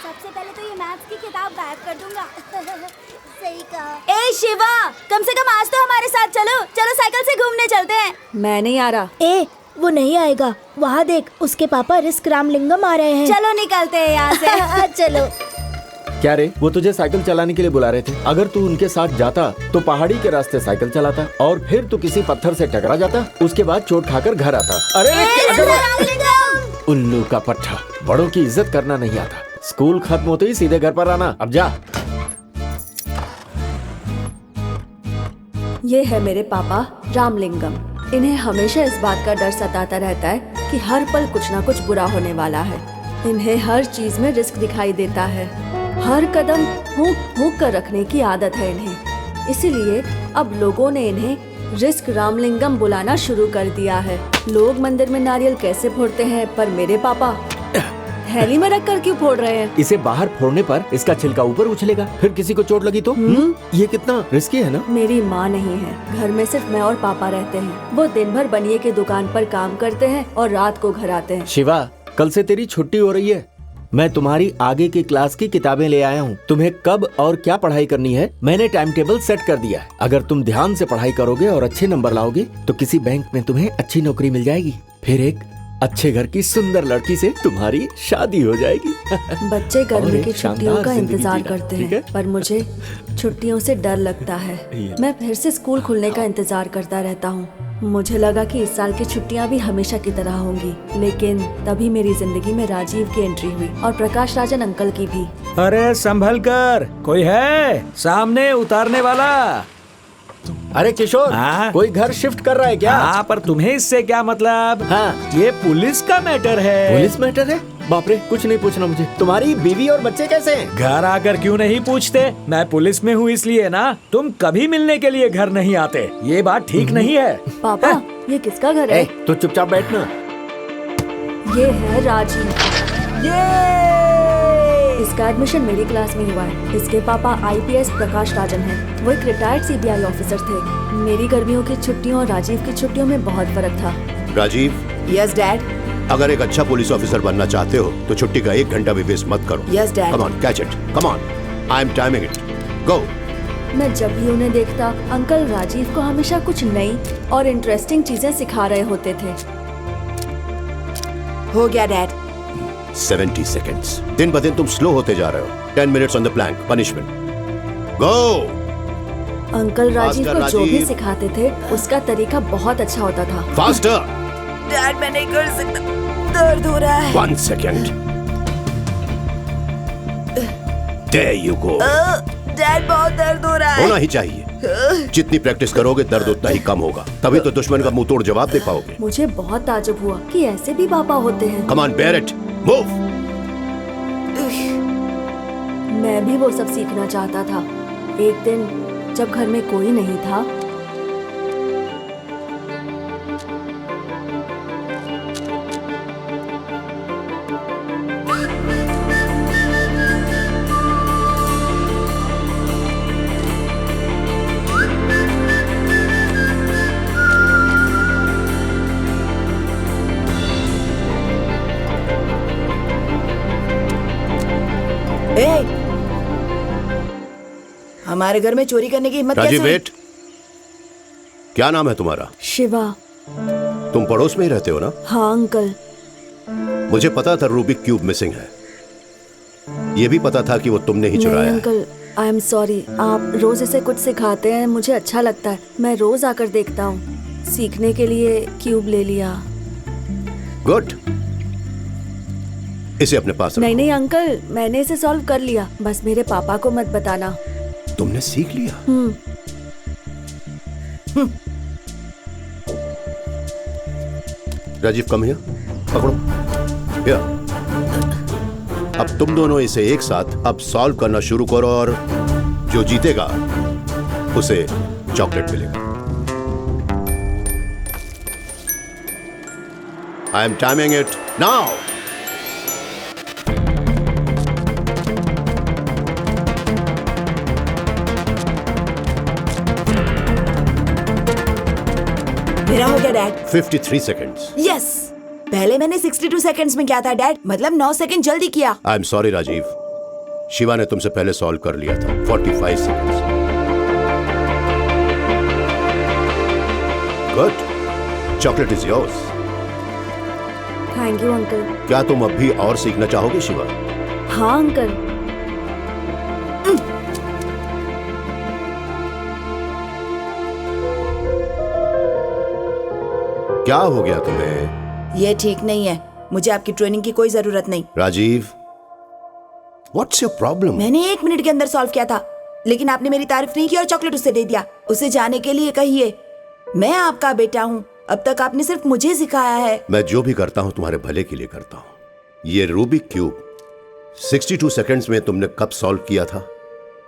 सबसे पहले तो ये मैथ्स की किताब गायब कर दूंगा। सही कहा। ए शिवा, कम से कम आज तो हमारे साथ चलो। चलो साइकिल से घूमने चलते हैं। मैं नहीं आ रहा। ए, वो नहीं आएगा। वहाँ देख, उसके पापा रिस्क रामलिंगम आ रहे हैं। चलो निकलते हैं यहाँ से। चलो। क्या रे, वो तुझे साइकिल चलाने के लिए बुला रहे थे। अगर तू उनके साथ जाता तो पहाड़ी के रास्ते साइकिल चलाता और फिर तू किसी पत्थर से टकरा जाता, उसके बाद चोट खाकर घर आता। अरे उल्लू का पट्टा, बड़ों की इज्जत करना नहीं आता। स्कूल खत्म होते ही सीधे घर पर आना। अब जा। ये है मेरे पापा रामलिंगम। इन्हें हमेशा इस बात का डर सताता रहता है कि हर पल कुछ न कुछ बुरा होने वाला है। इन्हें हर चीज में रिस्क दिखाई देता है। हर कदम हुक कर रखने की आदत है इन्हें। इसीलिए अब लोगों ने इन्हें रिस्क रामलिंगम बुलाना शुरू कर दिया है। लोग मंदिर में नारियल कैसे फोड़ते हैं, पर मेरे पापा थैली में रख कर क्यों फोड़ रहे हैं? इसे बाहर फोड़ने पर इसका छिलका ऊपर उछलेगा, फिर किसी को चोट लगी तो ये कितना रिस्की है ना। मेरी माँ नहीं है, घर में सिर्फ मैं और पापा रहते हैं। वो दिन भर बनिए की दुकान पर काम करते हैं और रात को घर आते हैं। शिवा, कल से तेरी छुट्टी हो रही है। मैं तुम्हारी आगे की क्लास की किताबें ले आया हूँ। तुम्हें कब और क्या पढ़ाई करनी है मैंने टाइम टेबल सेट कर दिया है। अगर तुम ध्यान से पढ़ाई करोगे और अच्छे नंबर लाओगे तो किसी बैंक में तुम्हें अच्छी नौकरी मिल जाएगी। फिर एक अच्छे घर की सुंदर लड़की से तुम्हारी शादी हो जाएगी। बच्चे गर्मी की छुट्टियों का इंतजार करते ठीक हैं, है? पर मुझे छुट्टियों से डर लगता है। मैं फिर से स्कूल खुलने का इंतजार करता रहता हूँ। मुझे लगा कि इस साल की छुट्टियां भी हमेशा की तरह होंगी, लेकिन तभी मेरी जिंदगी में राजीव की एंट्री हुई और प्रकाश राजन अंकल की भी। अरे संभल कर, कोई है सामने उतारने वाला? अरे किशोर, हाँ? कोई घर शिफ्ट कर रहा है क्या? हाँ, पर तुम्हें इससे क्या मतलब? हाँ। ये पुलिस का मैटर है। पुलिस मैटर है? बाप रे, कुछ नहीं पूछना मुझे। तुम्हारी बीवी और बच्चे कैसे हैं? घर आकर क्यों नहीं पूछते? मैं पुलिस में हूँ इसलिए ना। तुम कभी मिलने के लिए घर नहीं आते, ये बात ठीक नहीं है। पापा, ये किसका घर है? तो चुपचाप बैठना। ये है राजीव। इसका एडमिशन मेरी क्लास में हुआ है। इसके पापा IPS प्रकाश राजन हैं। वो एक रिटायर्ड CBI ऑफिसर थे। मेरी गर्मियों की छुट्टियों और राजीव की छुट्टियों में बहुत फर्क था। Rajeev, yes dad. अगर एक अच्छा पुलिस ऑफिसर बनना चाहते हो तो छुट्टी का 1 घंटा भी वेस्ट मत करो। Yes dad. Come on, catch it. Come on, I am timing it. Go. मैं जब भी उन्हें देखता, अंकल राजीव को हमेशा कुछ नई और इंटरेस्टिंग चीजें सिखा रहे होते थे। हो गया डैड। 70 सेकेंड्स। दिन ब दिन तुम स्लो होते जा रहे हो। 10 minutes on the plank. Punishment. Go. Uncle Rajeev faster, को जो भी राजीव। सिखाते थे उसका तरीका बहुत अच्छा होता था। फास्टर। डैड मैं नहीं कर सकता, दर्द हो रहा है। 1 second. There you go. Dad बहुत दर्द हो रहा है। होना ही चाहिए। जितनी प्रैक्टिस करोगे दर्द उतना ही कम होगा, तभी तो दुश्मन का मुंह तोड़ जवाब दे पाओगे। मुझे बहुत ताज्जुब हुआ कि ऐसे भी पापा होते हैं। Come on, bear it. Move. मैं भी वो सब सीखना चाहता था। एक दिन जब घर में कोई नहीं था, हमारे घर में चोरी करने की हिम्मत कैसे राजीव, हुई? वेट। क्या नाम है तुम्हारा? शिवा। तुम पड़ोस में ही रहते हो ना? हाँ अंकल। मुझे पता था रूबिक क्यूब मिसिंग है। ये भी पता था कि वो तुमने ही नहीं चुराया है। Uncle, I am sorry. आप रोज इसे कुछ सिखाते हैं, मुझे अच्छा लगता है। मैं रोज आकर देखता हूँ। सीखने के लिए क्यूब ले लिया। गुड। इसे अपने पास रखो। नहीं नहीं अंकल, मैंने इसे सॉल्व कर लिया। बस मेरे पापा को मत बताना। तुमने सीख लिया? Rajeev, come here. पकड़ो। हियर। अब तुम दोनों इसे एक साथ अब सॉल्व करना शुरू करो और जो जीतेगा उसे चॉकलेट मिलेगा। आई एम टाइमिंग इट नाउ। मेरा हो गया डैड। 53 सेकेंड्स। यस। पहले मैंने 62 सेकंड्स में किया था डैड, मतलब 9 सेकंड जल्दी किया। I am sorry Rajeev, Shiva ने तुमसे पहले सॉल्व कर लिया था 45 seconds. Good, chocolate is yours. Thank you uncle. क्या तुम अब भी और सीखना चाहोगे शिवा? हाँ अंकल। क्या हो गया तुम्हें? ये ठीक नहीं है, मुझे आपकी ट्रेनिंग की कोई जरूरत नहीं। Rajeev, what's your problem? मैंने 1 मिनट के अंदर सॉल्व किया था, लेकिन आपने मेरी तारीफ नहीं की और चॉकलेट उसे दे दिया। उसे जाने के लिए कहिए, मैं आपका बेटा हूँ। अब तक आपने सिर्फ मुझे सिखाया है। मैं जो भी करता हूँ तुम्हारे भले के लिए करता हूँ। ये रूबिक क्यूब 62 सेकंड्स में तुमने कब सॉल्व किया था?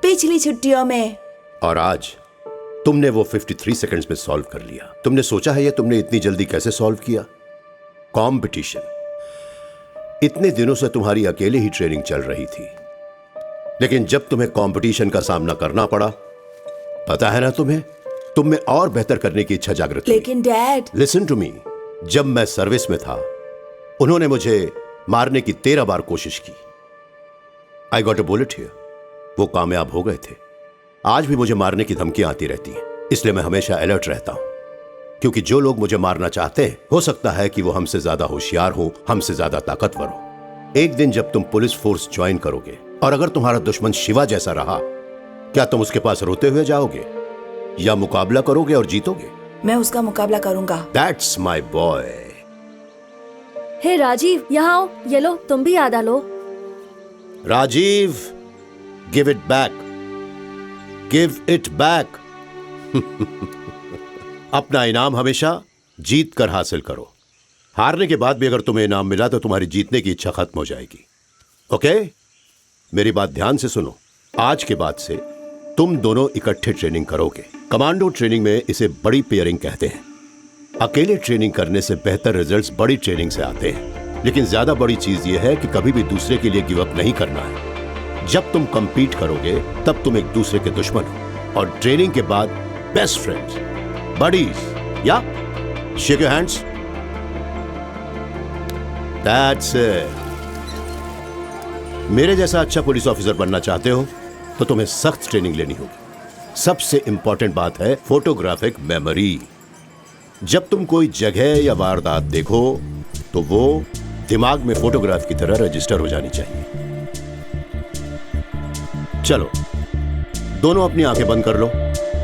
पिछली छुट्टियों में। और आज तुमने वो 53 सेकंड्स में सॉल्व कर लिया। तुमने सोचा है ये तुमने इतनी जल्दी कैसे सॉल्व किया? कंपटीशन। इतने दिनों से तुम्हारी अकेले ही ट्रेनिंग चल रही थी, लेकिन जब तुम्हें कंपटीशन का सामना करना पड़ा, पता है ना तुम्हें, तुम में और बेहतर करने की इच्छा जागृत हुई। लेकिन डैड, लिसन टू मी, जब मैं सर्विस में था उन्होंने मुझे मारने की 13 बार कोशिश की। I got a bullet here. वो कामयाब हो गए थे। आज भी मुझे मारने की धमकियां आती रहती हैं, इसलिए मैं हमेशा अलर्ट रहता हूं, क्योंकि जो लोग मुझे मारना चाहते हैं हो सकता है कि वो हमसे ज्यादा होशियार हो, हमसे ज्यादा ताकतवर हो। एक दिन जब तुम पुलिस फोर्स ज्वाइन करोगे और अगर तुम्हारा दुश्मन शिवा जैसा रहा, क्या तुम उसके पास रोते हुए जाओगे या मुकाबला करोगे और जीतोगे? मैं उसका मुकाबला करूंगा। That's my boy. Hey Rajiv, यहाँ आओ, ये लो, तुम भी याद आ लो। Rajiv, give it back, give it back. अपना इनाम हमेशा जीत कर हासिल करो। हारने के बाद भी अगर तुम्हें इनाम मिला तो तुम्हारी जीतने की इच्छा खत्म हो जाएगी। ओके? मेरी बात ध्यान से सुनो। आज के बाद से तुम दोनों इकट्ठे ट्रेनिंग करोगे। कमांडो ट्रेनिंग में इसे बड़ी पेयरिंग कहते हैं। अकेले ट्रेनिंग करने से बेहतर रिजल्ट्स बड़ी ट्रेनिंग से आते हैं, लेकिन ज्यादा बड़ी चीज यह है कि कभी भी दूसरे के लिए गिव अप नहीं करना है। जब तुम कंपीट करोगे तब तुम एक दूसरे के दुश्मन हो, और ट्रेनिंग के बाद बेस्ट फ्रेंड्स, बडीज। या shake your hands. That's it. मेरे जैसा अच्छा पुलिस ऑफिसर बनना चाहते हो तो तुम्हें सख्त ट्रेनिंग लेनी होगी। सबसे इंपॉर्टेंट बात है फोटोग्राफिक मेमोरी। जब तुम कोई जगह या वारदात देखो तो वो दिमाग में फोटोग्राफ की तरह रजिस्टर हो जानी चाहिए। चलो, दोनों अपनी आंखें बंद कर लो।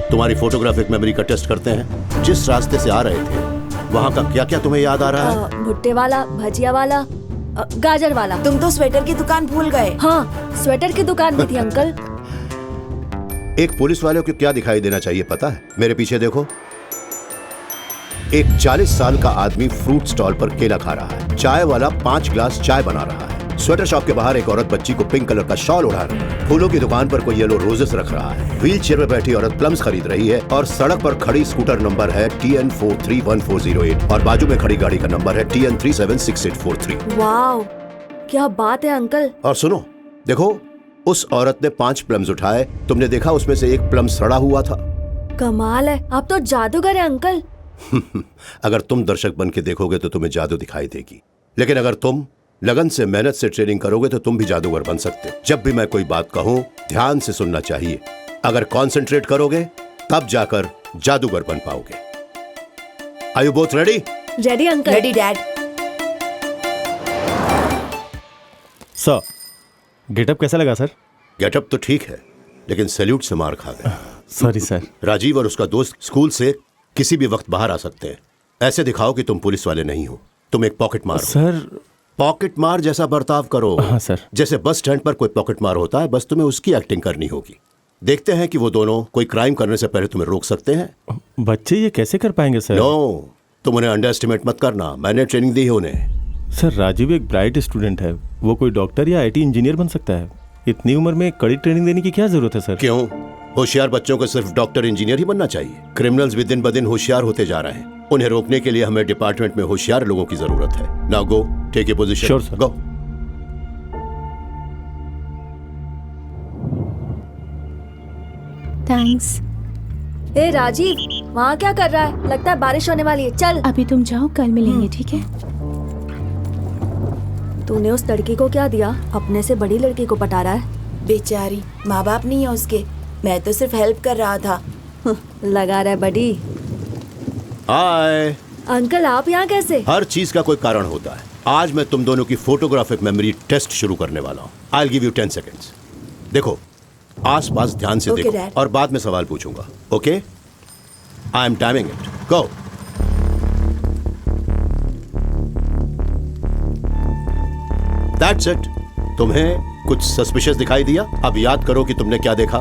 तुम्हारी फोटोग्राफिक मेमोरी का टेस्ट करते हैं। जिस रास्ते से आ रहे थे वहां का क्या क्या तुम्हें याद आ रहा है? भुट्टे वाला, भजिया वाला, गाजर वाला। तुम तो स्वेटर की दुकान भूल गए। हाँ, स्वेटर की दुकान भी थी अंकल। एक पुलिस वाले को क्या दिखाई देना चाहिए पता है? मेरे पीछे देखो। एक 40 साल का आदमी फ्रूट स्टॉल पर केला खा रहा है। चाय वाला 5 ग्लास चाय बना रहा है। स्वेटर शॉप के बाहर एक औरत बच्ची को पिंक कलर का शॉल उड़ा रही है। फूलों की दुकान पर कोई येलो रोजेस रख रहा है। व्हील चेयर पर बैठी औरत प्लम्स खरीद रही है, और सड़क पर खड़ी स्कूटर नंबर है TN431408 और बाजू में खड़ी गाड़ी का नंबर है TN376843। वाओ, क्या बात है अंकल। और सुनो, देखो, उस औरत ने 5 प्लम्स उठाए। तुमने देखा उसमें से एक प्लम सड़ा हुआ था। कमाल है, आप तो जादूगर हैं अंकल। अगर तुम दर्शक बन के देखोगे तो तुम्हें जादू दिखाई देगी, लेकिन अगर तुम लगन से मेहनत से ट्रेनिंग करोगे तो तुम भी जादूगर बन सकते हो। जब भी मैं कोई बात कहूं ध्यान से सुनना चाहिए। अगर कंसंट्रेट करोगे तब जाकर जादूगर बन पाओगे। Are you both ready? Ready uncle. Ready dad. Sir, getup कैसा लगा सर? गेटअप तो ठीक है, लेकिन सैल्यूट से मार खा गए। Sorry sir. राजीव और उसका दोस्त स्कूल से किसी भी वक्त बाहर आ सकते हैं। ऐसे दिखाओ कि तुम पुलिस वाले नहीं हो, तुम एक पॉकेट मार हो। सर, पॉकेट मार जैसा बर्ताव करो। हाँ सर। जैसे बस स्टैंड पर कोई पॉकेट मार होता है, बस तुम्हें उसकी एक्टिंग करनी होगी। देखते हैं कि वो दोनों कोई क्राइम करने से पहले तुम्हें रोक सकते हैं। बच्चे ये कैसे कर पाएंगे सर? नो, तुम उन्हें अंडर एस्टिमेट मत करना। मैंने ट्रेनिंग दी है उन्हें। सर, राजीव एक ब्राइट स्टूडेंट है। वो कोई डॉक्टर या IT इंजीनियर बन सकता है। इतनी उम्र में कड़ी ट्रेनिंग देने की क्या जरूरत है सर? क्यों? होशियार बच्चों को सिर्फ डॉक्टर इंजीनियर ही बनना चाहिए। क्रिमिनल्स भी दिन ब दिन होशियार होते जा रहे हैं। उन्हें रोकने के लिए हमें डिपार्टमेंट में होशियार लोगों की जरूरत है। Now go, take a position. Sure, sir. Go. Thanks. ए राजीव, वहाँ क्या कर रहा है? लगता है बारिश होने वाली है। चल। अभी तुम जाओ, कल मिलेंगे, ठीक है? तूने उस लड़की को क्या दिया? अपने से बड़ी लड़की को पटा रहा है। बेचारी, माँ बाप नहीं है उसके। मैं तो सिर्फ हेल्प कर रहा था। लगा रहा है बडी। हाय। अंकल आप यहाँ कैसे? हर चीज का कोई कारण होता है। आज मैं तुम दोनों की फोटोग्राफिक मेमोरी टेस्ट शुरू करने वाला हूँ। I will give you 10 seconds. देखो, आसपास ध्यान से Okay, देखो Dad. और बाद में सवाल पूछूंगा। Okay? I am timing it. Go. That's it. तुम्हें कुछ सस्पिशियस दिखाई दिया? अब याद करो कि तुमने क्या देखा।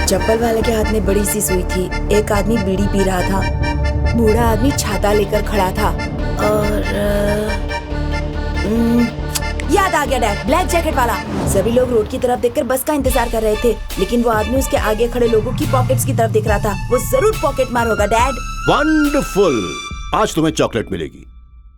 चप्पल वाले के हाथ में बड़ी सी सुई थी। एक आदमी बीड़ी पी रहा था। बूढ़ा आदमी छाता लेकर खड़ा था। और याद आ गया डैड, ब्लैक जैकेट वाला। सभी लोग रोड की तरफ देखकर बस का इंतजार कर रहे थे, लेकिन वो आदमी उसके आगे खड़े लोगों की पॉकेट्स की तरफ देख रहा था। वो जरूर पॉकेट मार होगा डैड। वंडरफुल। आज तुम्हें चॉकलेट मिलेगी।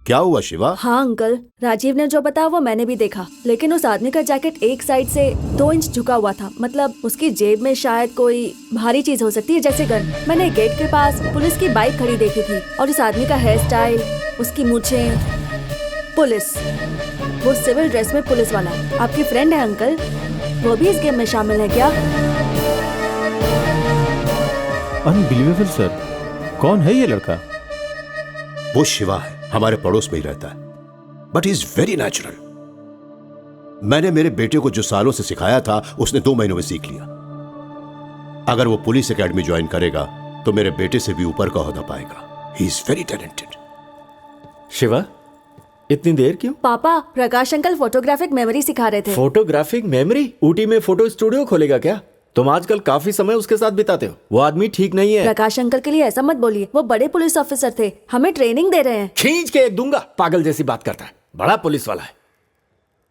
क्या हुआ शिवा? हाँ अंकल, राजीव ने जो बताया वो मैंने भी देखा, लेकिन उस आदमी का जैकेट एक साइड से 2 इंच झुका हुआ था। मतलब उसकी जेब में शायद कोई भारी चीज हो सकती है, जैसे गन। मैंने गेट के पास पुलिस की बाइक खड़ी देखी थी, और उस आदमी का हेयर स्टाइल, उसकी मूंछें, पुलिस, वो सिविल ड्रेस में पुलिस वाला। आपकी फ्रेंड है अंकल, वो भी इस गेम में शामिल है क्या? अनबिलीवेबल सर, कौन है ये लड़का? वो शिवा है, हमारे पड़ोस में ही रहता है। But he is very natural. मैंने मेरे बेटे को जो सालों से सिखाया था, उसने 2 महीनों में सीख लिया। अगर वो पुलिस एकेडमी ज्वाइन करेगा तो मेरे बेटे से भी ऊपर का ओहदा पाएगा। He is very talented. Shiva, इतनी देर क्यों? पापा, प्रकाश अंकल फोटोग्राफिक मेमोरी सिखा रहे थे। Photographic memory? ऊटी में फोटो स्टूडियो खोलेगा क्या? तुम आजकल काफी समय उसके साथ बिताते हो। वो आदमी ठीक नहीं है। प्रकाश अंकल के लिए ऐसा मत बोलिए, वो बड़े पुलिस ऑफिसर थे, हमें ट्रेनिंग दे रहे हैं। खींच के एक दूंगा। पागल जैसी बात करता है। बड़ा पुलिस वाला है।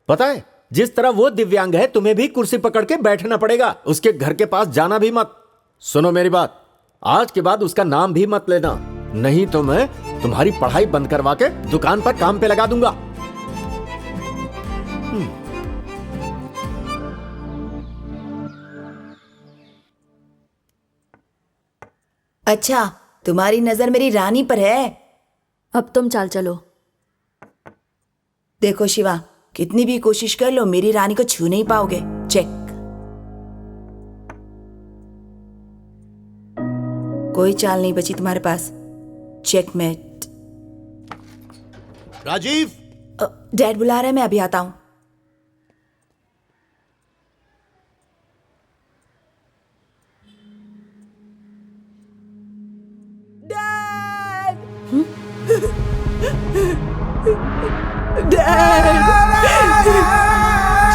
पता है, जिस तरह वो दिव्यांग है, तुम्हें भी कुर्सी पकड़ के बैठना पड़ेगा। उसके घर के पास जाना भी मत। सुनो मेरी बात, आज के बाद उसका नाम भी मत लेना, नहीं तो मैं तुम्हारी पढ़ाई बंद करवा के दुकान पर काम पे लगा दूंगा। अच्छा, तुम्हारी नजर मेरी रानी पर है। अब तुम चाल चलो। देखो शिवा, कितनी भी कोशिश कर लो, मेरी रानी को छू नहीं पाओगे। चेक। कोई चाल नहीं बची तुम्हारे पास। चेकमेट। राजीव, डैड बुला रहे हैं, मैं अभी आता हूं। डैड,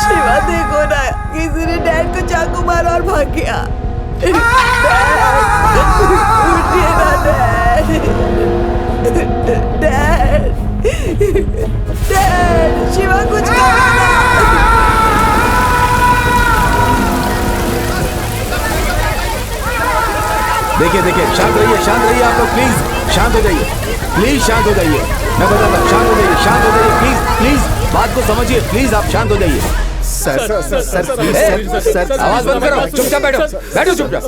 शिवा देखो ना, किसी ने डैड को चाकू मारा और भाग गया। उठिए ना डैड। डैड, डैड, शिवा कुछ करो ना। देखिए देखिए, शांत रहिए आप लोग, प्लीज शांत हो जाइए, प्लीज शांत हो जाइए। मैं बताता हूँ, शांत हो जाइए, प्लीज प्लीज बात को समझिए, प्लीज आप शांत हो जाइए। सर, आवाज बंद करो, चुपचाप बैठो, बैठो चुपचाप।